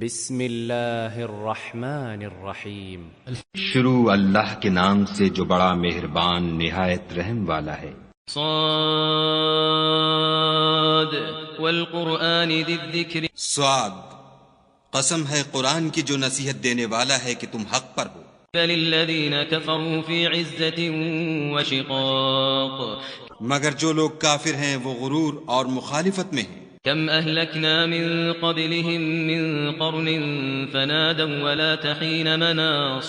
بسم اللہ الرحمن الرحیم۔ شروع اللہ کے نام سے جو بڑا مہربان نہایت رحم والا ہے۔ صاد والقرآن ذی الذکر، صاد، قسم ہے قرآن کی جو نصیحت دینے والا ہے کہ تم حق پر ہو۔ بل الذین کفروا فی عزت وشقاق، مگر جو لوگ کافر ہیں وہ غرور اور مخالفت میں ہیں۔ کم اہلکنا من قبلہم من قرن فنادوا ولا تحین مناص،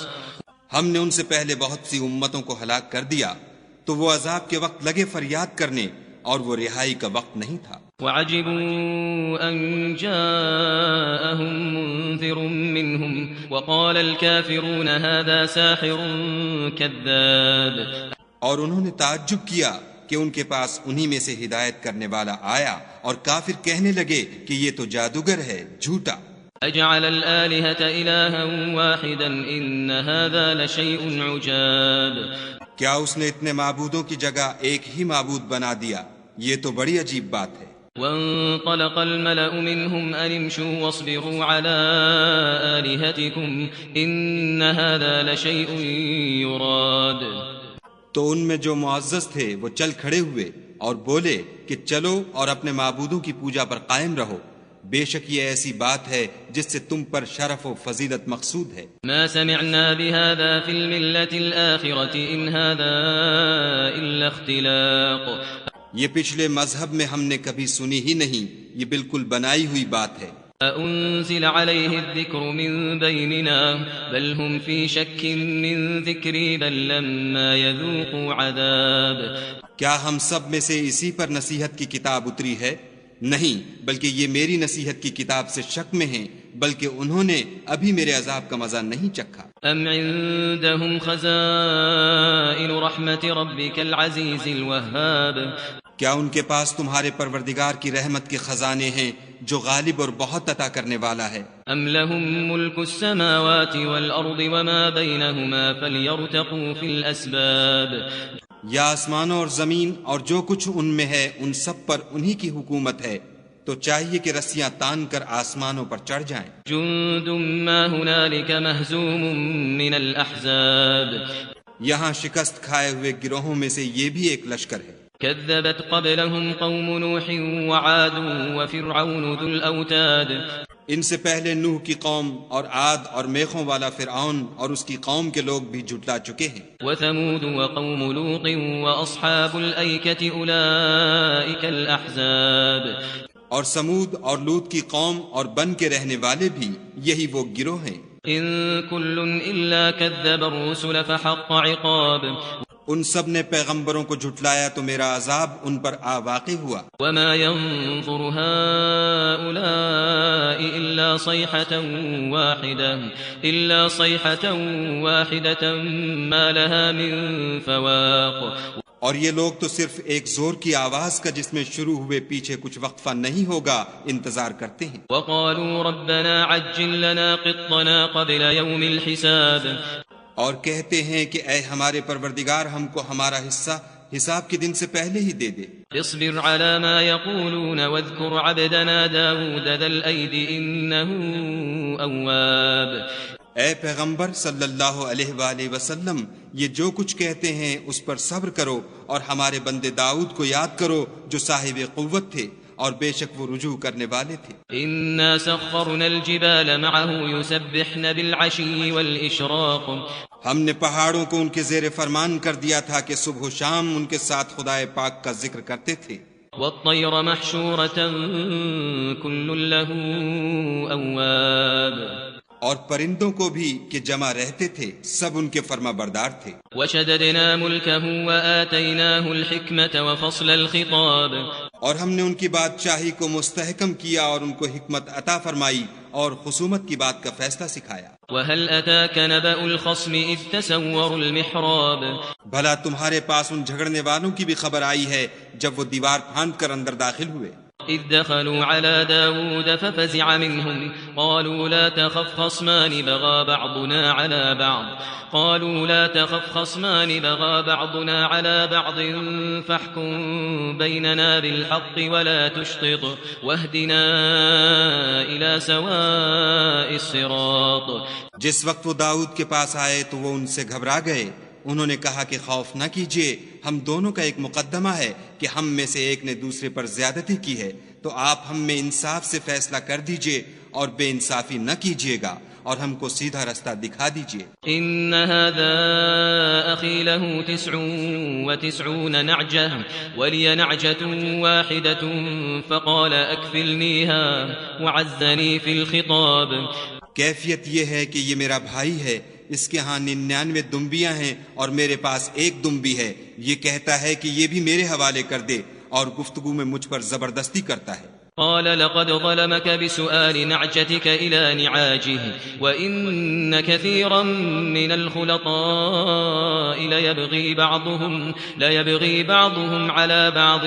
ہم نے ان سے پہلے بہت سی امتوں کو ہلاک کر دیا تو وہ عذاب کے وقت لگے فریاد کرنے اور وہ رہائی کا وقت نہیں تھا۔ وعجبوا ان جاءهم منذر منهم وقال الكافرون هذا ساحر كذاب، اور انہوں نے تعجب کیا کہ ان کے پاس انہی میں سے ہدایت کرنے والا آیا اور کافر کہنے لگے کہ یہ تو جادوگر ہے، جھوٹا۔ اجعل الآلهة إلها واحدا ان هذا لشيء عجاب، کیا اس نے اتنے معبودوں کی جگہ ایک ہی معبود بنا دیا؟ یہ تو بڑی عجیب بات ہے۔ وانطلق الملأ منهم ان امشوا واصبروا على آلهتكم ان هذا لشيء يراد، تو ان میں جو معزز تھے وہ چل کھڑے ہوئے اور بولے کہ چلو اور اپنے معبودوں کی پوجا پر قائم رہو، بے شک یہ ایسی بات ہے جس سے تم پر شرف و فضیلت مقصود ہے۔ ما سمعنا بهذا في الملة الآخرة ان هذا الا اختلاق، یہ پچھلے مذہب میں ہم نے کبھی سنی ہی نہیں، یہ بالکل بنائی ہوئی بات ہے۔ أأنزل عليه الذكر من بيننا بل هم في شك من ذكري بل لما يذوقوا عذاب، کیا ہم سب میں سے اسی پر نصیحت کی کتاب اتری ہے؟ نہیں، بلکہ یہ میری نصیحت کی کتاب سے شک میں ہیں، بلکہ انہوں نے ابھی میرے عذاب کا مزہ نہیں چکھا۔ ام عندهم خزائن رحمت ربك العزيز الوهاب، کیا ان کے پاس تمہارے پروردگار کی رحمت کے خزانے ہیں جو غالب اور بہت عطا کرنے والا ہے؟ ام لهم ملك السماوات والارض وما بينهما فليرتقوا في الاسباب، یا آسمانوں اور زمین اور جو کچھ ان میں ہے ان سب پر انہی کی حکومت ہے، تو چاہیے کہ رسیاں تان کر آسمانوں پر چڑھ جائیں۔ جند ما هنالك مهزوم من الاحزاب، یہاں شکست کھائے ہوئے گروہوں میں سے یہ بھی ایک لشکر ہے۔ كذبت قبلهم قوم نوح وعاد وفرعون ذو الأوتاد، ان سے پہلے نوح کی قوم اور عاد اور میخوں والا فرعون اور اس کی قوم کے لوگ بھی جھٹلا چکے ہیں۔ وثمود وقوم لوط وأصحاب الأيكة أولئك الأحزاب، اور سمود اور لوط کی قوم اور بن کے رہنے والے بھی یہی وہ گروہ ہیں۔ إن كل إلا كذب الرسل فحق عقاب، ان سب نے پیغمبروں کو جھٹلایا تو میرا عذاب ان پر واقع ہوا۔ وما ينظر هؤلاء إلا صيحة واحدة ما لها من فواق، اور یہ لوگ تو صرف ایک زور کی آواز کا جس میں شروع ہوئے پیچھے کچھ وقفہ نہیں ہوگا انتظار کرتے ہیں۔ وقالوا ربنا عجل لنا قطنا قبل يوم الحساب، اور کہتے ہیں کہ اے ہمارے پروردگار ہم کو ہمارا حصہ حساب کے دن سے پہلے ہی دے دے۔ اصبر على ما يقولون واذكر عبدنا داود ذا الأيد إنه أواب، اے پیغمبر صلی اللہ علیہ وآلہ وسلم یہ جو کچھ کہتے ہیں اس پر صبر کرو، اور ہمارے بندے داؤد کو یاد کرو جو صاحب قوت تھے اور بے شک وہ رجوع کرنے والے تھے۔ إنا سخرنا الجبال معه يسبحن بالعشي والإشراق، ہم نے پہاڑوں کو ان کے زیر فرمان کر دیا تھا کہ صبح و شام ان کے ساتھ خدائے پاک کا ذکر کرتے تھے۔ والطير محشورة كل له أواب، اور پرندوں کو بھی کہ جمع رہتے تھے سب ان کے فرما بردار تھے۔ وشددنا ملكه وآتيناه الحكمة وفصل الخطاب، اور ہم نے ان کی بادشاہی کو مستحکم کیا اور ان کو حکمت عطا فرمائی اور خصومت کی بات کا فیصلہ سکھایا۔ وهل أتاك نبأ الخصم إذ تسوروا المحراب، بھلا تمہارے پاس ان جھگڑنے والوں کی بھی خبر آئی ہے جب وہ دیوار پھاند کر اندر داخل ہوئے؟ إذ دخلوا على داود ففزع منهم قالوا لا تخف خصمان بغى بعضنا على بعض فاحكم بيننا بالحق ولا تشطط واهدنا إلى سواء الصراط. جس وقت وہ داؤد کے پاس آئے تو وہ ان سے گھبرا گئے. انہوں نے کہا کہ خوف نہ کیجیے، ہم دونوں کا ایک مقدمہ ہے کہ ہم میں سے ایک نے دوسرے پر زیادتی کی ہے، تو آپ ہم میں انصاف سے فیصلہ کر دیجیے اور بے انصافی نہ کیجیے گا اور ہم کو سیدھا رستہ دکھا دیجیے. ان هذا اخي له 99 نعجة ولي نعجة واحدة فقال اكفلنيها وعزني في الخطاب. کیفیت یہ ہے کہ یہ میرا بھائی ہے، اس کے ہاں 99 دمبیاں ہیں اور میرے پاس ایک دمبی ہے. یہ کہتا ہے کہ یہ بھی میرے حوالے کر دے اور گفتگو میں مجھ پر زبردستی کرتا ہے. قال لقد ظلمك بسؤال نعجتك إلى نعاجه وإن كثيرا من الخلطاء ليبغي بعضهم على بعض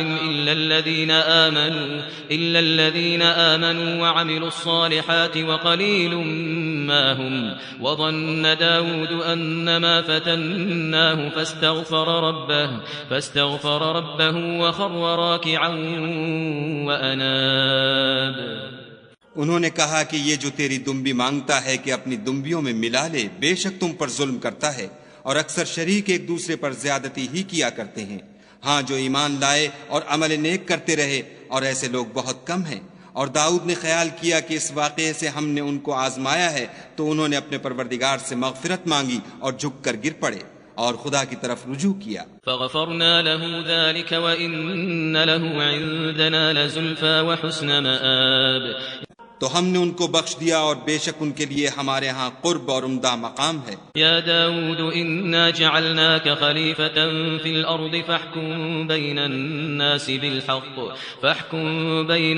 إلا الذين آمنوا وعملوا الصالحات وقليل ما هم. وظن داود أنما فتناه فاستغفر ربه وخر راكعا وأناب. انہوں نے کہا کہ یہ جو تیری دمبی مانگتا ہے کہ اپنی دمبیوں میں ملا لے، بے شک تم پر ظلم کرتا ہے اور اکثر شریک ایک دوسرے پر زیادتی ہی کیا کرتے ہیں. ہاں جو ایمان لائے اور عمل نیک کرتے رہے، اور ایسے لوگ بہت کم ہیں. اور داؤد نے خیال کیا کہ اس واقعے سے ہم نے ان کو آزمایا ہے، تو انہوں نے اپنے پروردگار سے مغفرت مانگی اور جھک کر گر پڑے اور خدا کی طرف رجوع کیا. فغفرنا له ذلك وإن له عندنا لزلفى وحسن مآب. تو ہم نے ان کو بخش دیا اور بے شک ان کے لیے ہمارے ہاں قرب اور عمدہ مقام ہے. يا داود إنا جعلناك خليفة في الأرض فاحكم بين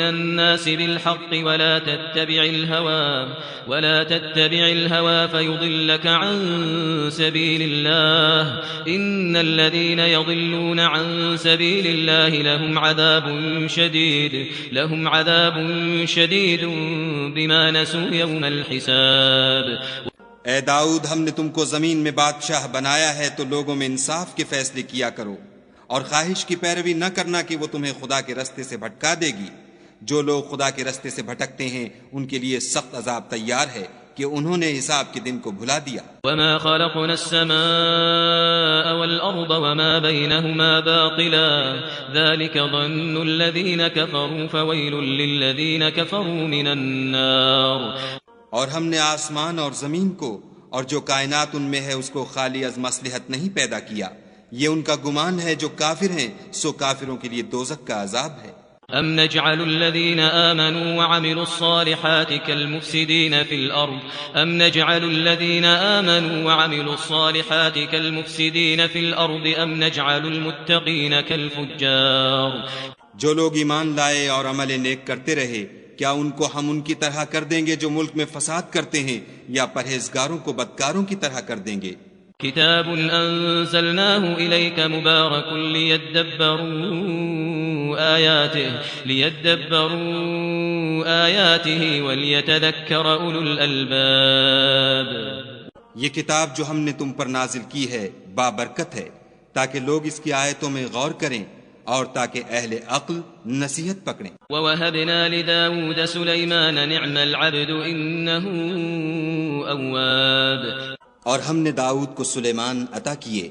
الناس بالحق ولا تتبع الهوى فيضلك عن سبيل الله. إن الذين يضلون عن سبيل الله لهم عذاب شديد بما نسوا يوم الحساب. اے داؤد، ہم نے تم کو زمین میں بادشاہ بنایا ہے تو لوگوں میں انصاف کے فیصلے کیا کرو اور خواہش کی پیروی نہ کرنا کہ وہ تمہیں خدا کے رستے سے بھٹکا دے گی. جو لوگ خدا کے رستے سے بھٹکتے ہیں ان کے لیے سخت عذاب تیار ہے کہ انہوں نے حساب کے دن کو بھلا دیا. وما خلقنا السماء والأرض وما بينهما باطلا ذلك ظن الذين كفروا فويل للذين كفروا من النار. اور ہم نے آسمان اور زمین کو اور جو کائنات ان میں ہے اس کو خالی از مصلحت نہیں پیدا کیا. یہ ان کا گمان ہے جو کافر ہیں، سو کافروں کے لیے دوزخ کا عذاب ہے. أم نجعل الذين آمنوا وعملوا الصالحات كالمفسدين في الأرض أم نجعل المتقين كالفجار. جو لوگ ایمان لائے اور عمل نیک کرتے رہے، کیا ان کو ہم ان کی طرح کر دیں گے جو ملک میں فساد کرتے ہیں، یا پرہیزگاروں کو بدکاروں کی طرح کر دیں گے؟ كتاب أنزلناه إليك مبارك ليدبروا آياته وليتذكر أولو الألباب. یہ کتاب جو ہم نے تم پر نازل کی ہے بابرکت ہے تاکہ لوگ اس کی آیتوں میں غور کریں اور تاکہ اہل عقل نصیحت پکڑیں. وَوَهَبْنَا لِدَاوُودَ سُلَيْمَانَ نِعْمَ الْعَبْدُ إِنَّهُ أَوَّابٌ. اور ہم نے داؤد کو سلیمان عطا کیے،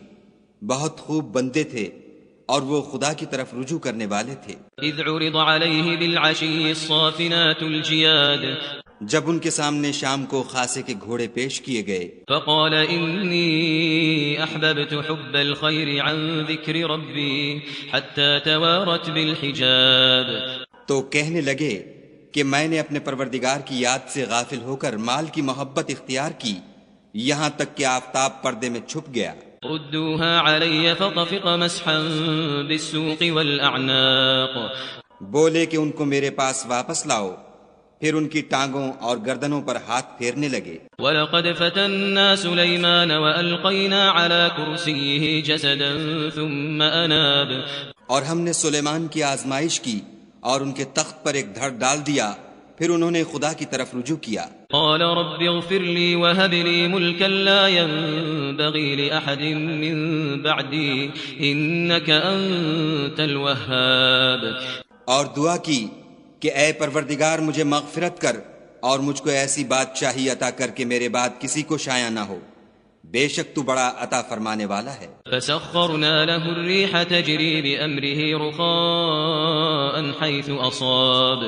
بہت خوب بندے تھے اور وہ خدا کی طرف رجوع کرنے والے تھے. اذ عرض علیہ بالعشی الصافنات الجیاد. جب ان کے سامنے شام کو خاصے کے گھوڑے پیش کیے گئے. فقال انی احببت حب الخیر عن ذکر ربی حتی توارت بالحجاب. تو کہنے لگے کہ میں نے اپنے پروردگار کی یاد سے غافل ہو کر مال کی محبت اختیار کی، یہاں تک کہ آفتاب پردے میں چھپ گیا. ردوها علی فطفق مسحا بالسوق والاعناق. بولے کہ ان کو میرے پاس واپس لاؤ، پھر ان کی ٹانگوں اور گردنوں پر ہاتھ پھیرنے لگے. وَلَقَدْ فَتَنَّا سُلَيْمَانَ وَأَلْقَيْنَا عَلَى كُرْسِيِّهِ جَسَدًا ثُمَّ أَنَابَ. اور ہم نے سلیمان کی آزمائش کی اور ان کے تخت پر ایک دھڑ ڈال دیا، پھر انہوں نے خدا کی طرف رجوع کیا۔ قال رب اغفر لي وهب لي ملكا لا ينبغي لأحد من بعدي إنك أنت الوهاب۔ اور دعا کی کہ اے پروردگار مجھے مغفرت کر اور مجھ کو ایسی بادشاہی عطا کر کے میرے بعد کسی کو شایع نہ ہو، بے شک تو بڑا عطا فرمانے والا ہے۔ فسخرنا له الريح تجري بأمره رخاء حيث أصاب۔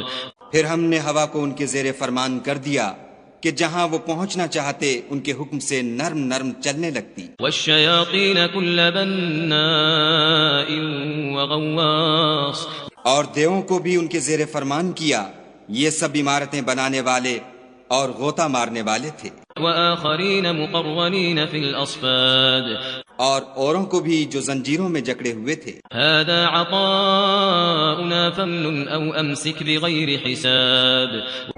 پھر ہم نے ہوا کو ان کے زیر فرمان کر دیا کہ جہاں وہ پہنچنا چاہتے ان کے حکم سے نرم نرم چلنے لگتی۔ والشياطين كل بناء وغواص۔ اور دیووں کو بھی ان کے زیر فرمان کیا، یہ سب عمارتیں بنانے والے اور غوطہ مارنے والے تھے۔ وآخرين مقرنين في الأصفاد۔ اور اوروں کو بھی جو زنجیروں میں جکڑے ہوئے تھے۔ هذا عطاؤنا فامنن أو أمسك بغير حساب۔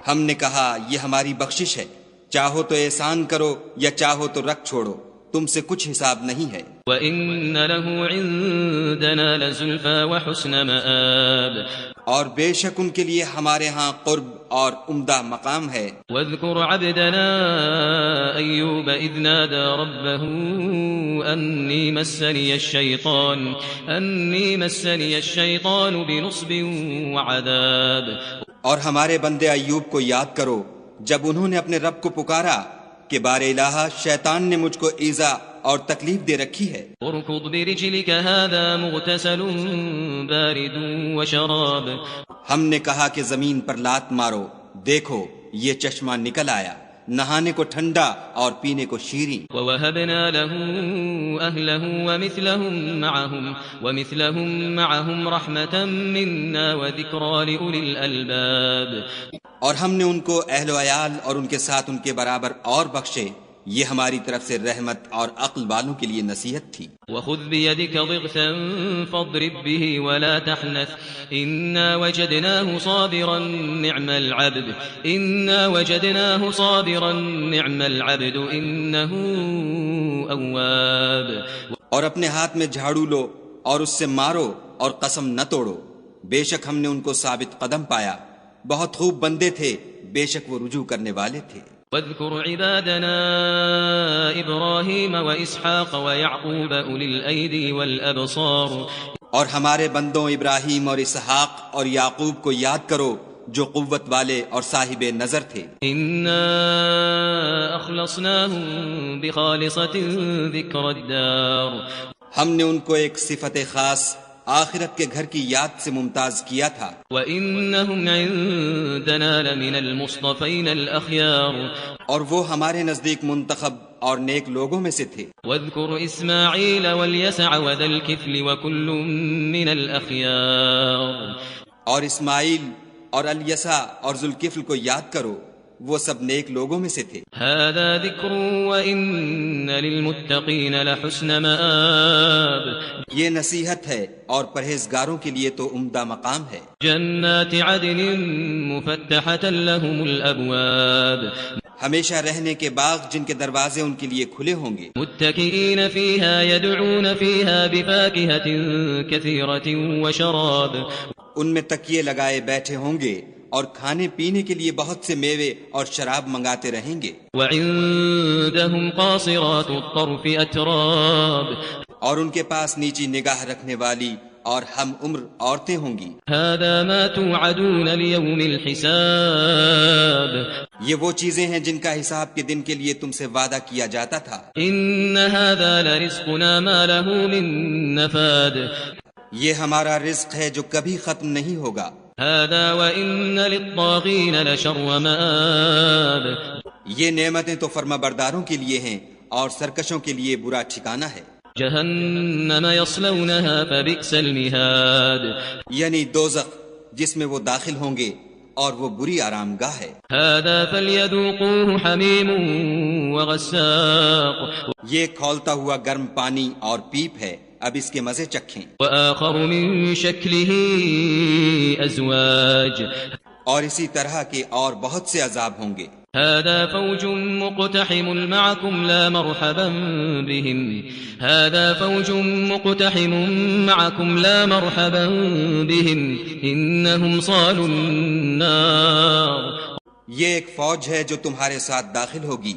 ہم نے کہا یہ ہماری بخشش ہے، چاہو تو احسان کرو یا چاہو تو رکھ چھوڑو، تم سے کچھ حساب نہیں ہے۔ وَإِنَّ لَهُ عِندَنَا لَزُلْفَىٰ وَحُسْنَ مَآبٍ۔ اور بے شک ان کے لیے ہمارے ہاں قرب اور عمدہ مقام ہے۔ وَاذْكُرْ عَبْدَنَا أَيُّوبَ إِذْ نَادَىٰ رَبَّهُ أَنِّي مَسَّنِيَ الشَّيْطَانُ بِنُصْبٍ وَعَذَابٍ۔ اور ہمارے بندے ایوب کو یاد کرو جب انہوں نے اپنے رب کو پکارا کہ بار الہ شیطان نے مجھ کو ایذا اور تکلیف دے رکھی ہے۔ اركض برجلك هذا مغتسل بارد وشراب۔ ہم نے کہا کہ زمین پر لات مارو، دیکھو یہ چشمہ نکل آیا، نہانے کو ٹھنڈا اور پینے کو شیریں۔ ووهبنا له أهله ومثلهم معهم رحمة منا وذكرى لأولي الألباب۔ اور ہم نے ان کو اہل و عیال اور ان کے ساتھ ان کے برابر اور بخشے، یہ ہماری طرف سے رحمت اور عقل والوں کے لیے نصیحت تھی۔ وخذ بيدك ضغثا فاضرب به ولا تحنث إنا وجدناه صابرا نعم العبد إنه أواب۔ اور اپنے ہاتھ میں جھاڑو لو اور اس سے مارو اور قسم نہ توڑو، بے شک ہم نے ان کو ثابت قدم پایا، بہت خوب بندے تھے، بے شک وہ رجوع کرنے والے تھے۔ واذكر عبادنا إبراهيم وإسحاق ويعقوب أولي الأيدي والأبصار۔ اور ہمارے بندوں ابراہیم اور اسحاق اور یعقوب کو یاد کرو جو قوت والے اور صاحب نظر تھے۔ إنا أخلصناهم بخالصة ذكر الدار۔ ہم نے ان کو ایک صفت خاص آخرت کے گھر کی یاد سے ممتاز کیا تھا۔ وَإِنَّهُمْ عِندَنَا لَمِنَ الْمُصْطَفَيْنَ الْأَخْيَارِ۔ اور وہ ہمارے نزدیک منتخب اور نیک لوگوں میں سے تھے۔ وَاذْكُرْ إِسْمَاعِيلَ وَالْيَسَعَ وَذَا الْكِفْلِ وَكُلٌّ مِّنَ الْأَخْيَارِ۔ اور اسماعیل اور الیسع اور ذوالکفل کو یاد کرو، وہ سب نیک لوگوں میں سے تھے۔ هذا ذکر وَإِنَّ لِلْمُتَّقِينَ لَحُسْنَ مَآبٍ۔ یہ نصیحت ہے اور پرہیزگاروں کے لیے تو عمدہ مقام ہے۔ جنات عدن مفتحة لهم الأبواب۔ ہمیشہ رہنے کے باغ جن کے دروازے ان کے لیے کھلے ہوں گے۔ متكئين فيها يدعون فيها بفاكهة كثيرة وشراب۔ ان میں تکیے لگائے بیٹھے ہوں گے اور کھانے پینے کے لیے بہت سے میوے اور شراب منگاتے رہیں گے۔ وعندهم قاصرات الطرف أتراب۔ اور ان کے پاس نیچی نگاہ رکھنے والی اور ہم عمر عورتیں ہوں گی۔ هذا ما توعدون ليوم الحساب۔ یہ وہ چیزیں ہیں جن کا حساب کے دن کے لیے تم سے وعدہ کیا جاتا تھا۔ إن هذا لرزقنا ما له من نفاد۔ یہ ہمارا رزق ہے جو کبھی ختم نہیں ہوگا۔ هذا وإن للطاغين لشر مآب۔ یہ نعمتیں تو فرما برداروں کے لیے ہیں اور سرکشوں کے لیے برا ٹھکانہ ہے۔ جہنم یصلونها فبئس المہاد۔ یعنی دوزخ جس میں وہ داخل ہوں گے اور وہ بری آرام گاہ ہے۔ هذا فليذوقوه حمیم وغساق۔ یہ کھولتا ہوا گرم پانی اور پیپ ہے، اب اس کے مزے چکھیں۔ وآخر من شکله ازواج۔ اور اسی طرح کے اور بہت سے عذاب ہوں گے۔ هذا فوج مقتحم معكم لا مرحبا بهم هذا فوج مقتحم معكم لا مرحبا بهم إنهم صالوا النار. یہ ایک فوج ہے جو تمہارے ساتھ داخل ہوگی،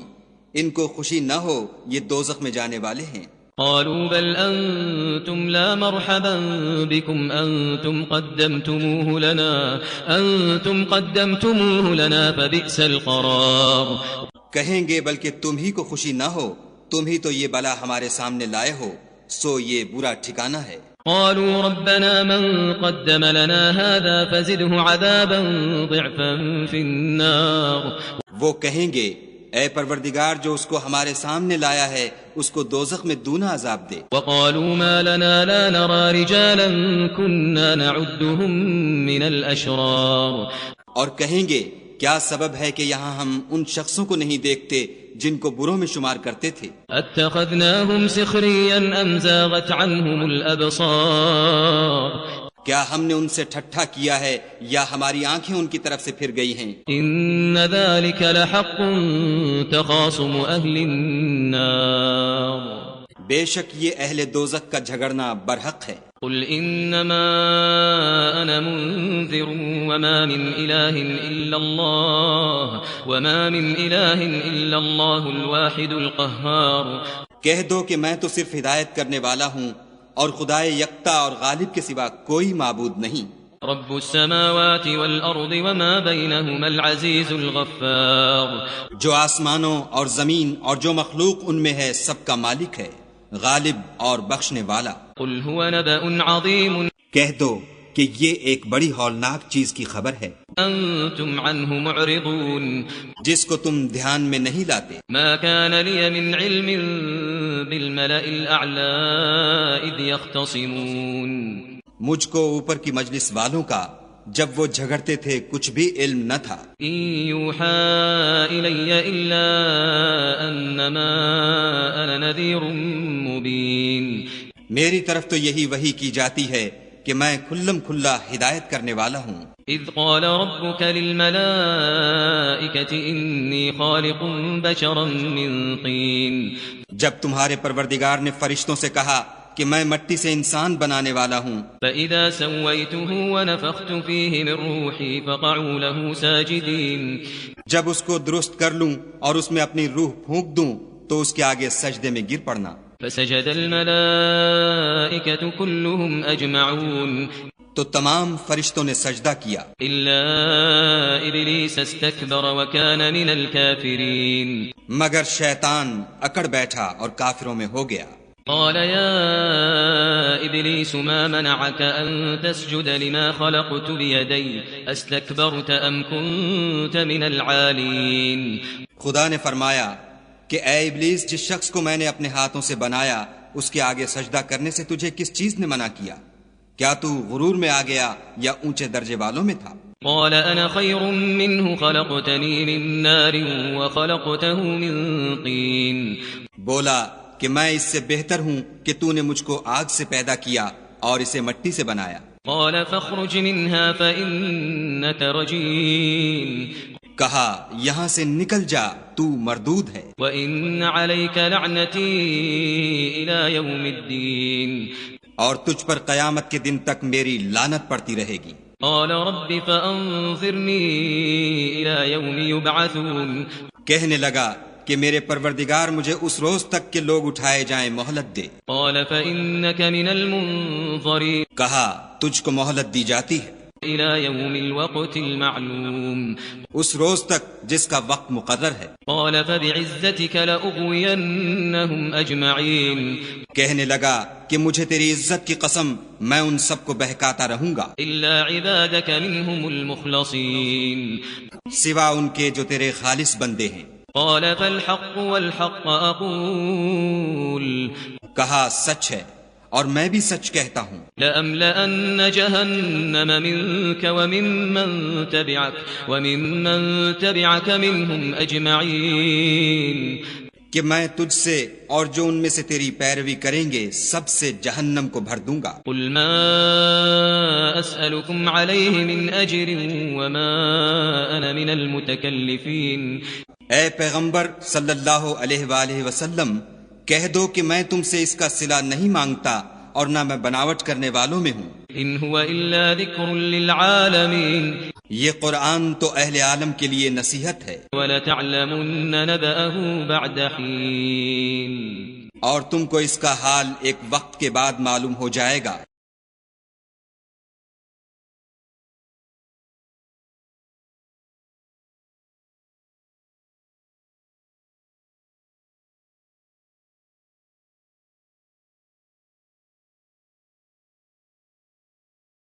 ان کو خوشی نہ ہو، یہ دوزخ میں جانے والے ہیں. قالوا بل أنتم لا مرحبا بكم أنتم قدمتموه لنا فبئس القرار. کہیں گے بلکہ تم ہی کو خوشی نہ ہو، تم ہی تو یہ بلا ہمارے سامنے لائے ہو، سو یہ برا ٹھکانہ ہے. قالوا ربنا من قدم لنا هذا فزده عذابا ضعفا في النار. وہ کہیں گے اے پروردگار جو اس کو ہمارے سامنے لایا ہے اس کو دوزخ میں دونا عذاب دے. وقالوا ما لنا لا نرى رجالا كنا نعدهم من الاشرار. اور کہیں گے کیا سبب ہے کہ یہاں ہم ان شخصوں کو نہیں دیکھتے جن کو بروں میں شمار کرتے تھے. اتخذناهم سخريا ام زاغت عنهم الابصار. کیا ہم نے ان سے ٹھٹھا کیا ہے یا ہماری آنکھیں ان کی طرف سے پھر گئی ہیں. ان ذلك لحق تخاصم اهل النار. بے شک یہ اہل دوزخ کا جھگڑنا برحق ہے. قل انما انا منذر وما من اله الا الله الواحد القهار. کہہ دو کہ میں تو صرف ہدایت کرنے والا ہوں اور خدائے یکتا اور غالب کے سوا کوئی معبود نہیں. رب السماوات والارض وما بينهما العزيز الغفار. جو آسمانوں اور زمین اور جو مخلوق ان میں ہے سب کا مالک ہے، غالب اور بخشنے والا. قل هو نبأ عظيم. کہہ دو کہ یہ ایک بڑی ہولناک چیز کی خبر ہے، انتم عنه معرضون. جس کو تم دھیان میں نہیں لاتے. ما كان لي من علم بالملأ الأعلى إذ يختصمون. مجھ کو اوپر کی مجلس والوں کا جب وہ جھگڑتے تھے کچھ بھی علم نہ تھا. إن يوحى إلي إلا أنما أنا نذير مبين. میری طرف تو یہی وحی کی جاتی ہے کہ میں کھلم کھلا ہدایت کرنے والا ہوں. إذ قال ربك للملائكة إني خالق بشرا من طين. جب تمہارے پروردگار نے فرشتوں سے کہا کہ میں مٹی سے انسان بنانے والا ہوں. فإذا سويته ونفخت فيه من روحي فقعوا له ساجدين. جب اس کو درست کر لوں اور اس میں اپنی روح پھونک دوں تو اس کے آگے سجدے میں گر پڑنا. فسجد الملائكة كلهم أجمعون. تو تمام فرشتوں نے سجدہ کیا إلا إبليس استكبر وكان من الكافرين. مگر شیطان اکڑ بیٹھا اور کافروں میں ہو گیا. قال يا إبليس ما منعك أن تسجد لما خلقت بيدي استكبرت أم كنت من العالين. خدا نے فرمایا کہ اے ابلیس جس شخص کو میں نے اپنے ہاتھوں سے بنایا اس کے آگے سجدہ کرنے سے تجھے کس چیز نے منع کیا؟ کیا تو غرور میں آ گیا یا اونچے درجے والوں میں تھا؟ قال انا خير منه خلقتني من نار وخلقته من طين. بولا کہ میں اس سے بہتر ہوں کہ تو نے مجھ کو آگ سے پیدا کیا اور اسے مٹی سے بنایا. قال فاخرج منها فإنك رجيم. کہا یہاں سے نکل جا تو مردود ہے. وإن عليك لعنتي إلى يوم الدين. اور تجھ پر قیامت کے دن تک میری لعنت پڑتی رہے گی. قال رب فأنظرني إلى يوم يبعثون. کہنے لگا کہ میرے پروردگار مجھے اس روز تک کہ لوگ اٹھائے جائیں مہلت دے. قال فإنك من المنظرين. کہا تجھ کو مہلت دی جاتی ہے إلى يوم الوقت المعلوم. اس روز تک جس کا وقت مقرر ہے. قال فبعزتك لأغوينهم أجمعين. کہنے لگا کہ مجھے تیری عزت کی قسم میں ان سب کو بہکاتا رہوں گا إلا عبادك منهم المخلصين. سوا ان کے جو تیرے خالص بندے ہیں. قال فالحق والحق أقول. کہا سچ ہے اور میں بھی سچ کہتا ہوں. لأملأن جهنم منك وممن تبعك منهم أجمعين. کہ میں تجھ سے اور جو ان میں سے تیری پیروی کریں گے سب سے جہنم کو بھر دوں گا. قل ما أسألكم عليه من أجر وما أنا من المتكلفين. اے پیغمبر صلی اللہ علیہ وآلہ وسلم، کہہ دو کہ میں تم سے اس کا صلہ نہیں مانگتا اور نہ میں بناوٹ کرنے والوں میں ہوں۔ ان هو الا ذکر للعالمین، یہ قرآن تو اہل عالم کے لیے نصیحت ہے۔ وَلَتَعْلَمُنَّ نَبَأَهُ بَعْدَ حِينٍ، اور تم کو اس کا حال ایک وقت کے بعد معلوم ہو جائے گا۔